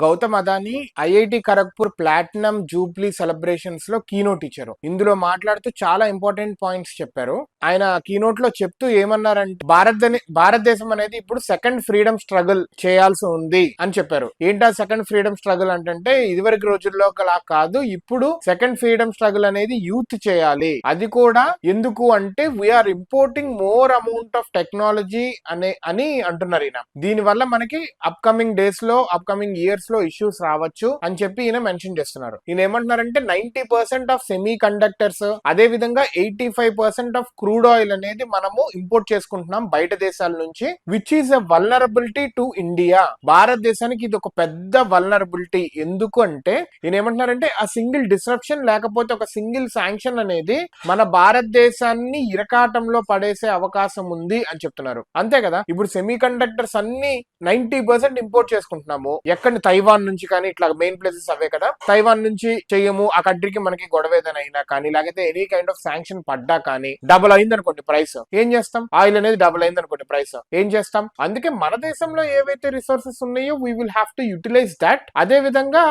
Gautam Adani IIT Kharagpur platinum jubilee celebrations లో keynote ఇచ్చారు. ఇందులో మాట్లాడుతూ చాలా ఇంపార్టెంట్ పాయింట్స్ చెప్పారు. ఆయన కీనోట్ లో చెప్తూ ఏమన్నారంటే భారతదేశం అనేది ఇప్పుడు సెకండ్ ఫ్రీడమ్ స్ట్రగుల్ చేయాల్సి ఉంది అని చెప్పారు. ఏంటా సెకండ్ ఫ్రీడమ్ స్ట్రగుల్ అంటే ఇదివరకు రోజుల్లో అలా కాదు, ఇప్పుడు సెకండ్ ఫ్రీడమ్ స్ట్రగుల్ అనేది యూత్ చేయాలి. అది కూడా ఎందుకు అంటే we are importing more amount of technology అని అంటున్నారు ఈయన. దీని వల్ల మనకి అప్కమింగ్ డేస్ లో అప్కమింగ్ ఇయర్స్ లో ఇష్యూస్ రావచ్చు అని చెప్పి ఈయన మెన్షన్ చేస్తున్నారు. ఈయన ఏమంటున్నారంటే 90% ఆఫ్ సెమీ కండక్టర్స్, అదే విధంగా 85% ఆఫ్ క్రూడ్ ఆయిల్ అనేది మనము ఇంపోర్ట్ చేసుకుంటున్నాం బయట దేశాల నుంచి, which is a vulnerability to India. భారతదేశానికి ఇది ఒక పెద్ద వల్నరబిలిటీ. ఎందుకు అంటే ఈయన ఏమంటున్నారంటే ఆ సింగిల్ డిస్రప్షన్ లేకపోతే ఒక సింగిల్ శాంక్షన్ అనేది మన భారతదేశాన్ని ఇరకాటంలో పడేసే అవకాశం ఉంది అని చెప్తున్నారు. అంతే కదా, ఇప్పుడు సెమీ కండక్టర్స్ అన్ని 90% ఇంపోర్ట్ చేసుకుంటున్నాము. ఎక్కడ? తైవాన్ నుంచి కానీ, ఇట్లా మెయిన్ ప్లేసెస్ అవే కదా. తైవాన్ నుంచి చెయ్యము, ఆ కంట్రీకి మనకి గొడవ ఏదైనా అయినా కానీ, లేకపోతే ఎనీ కైండ్ ఆఫ్ శాంక్షన్ పడ్డా కానీ, డబుల్ అయింది అనుకోండి ప్రైస్, ఏం చేస్తాం? ఆయిల్ అనేది డబుల్ అయింది అనుకోండి ప్రైస్, ఏం చేస్తాం? అందుకే మన దేశంలో ఏవైతే రిసోర్సెస్ ఉన్నాయో we will have to utilise that. అదే విధంగా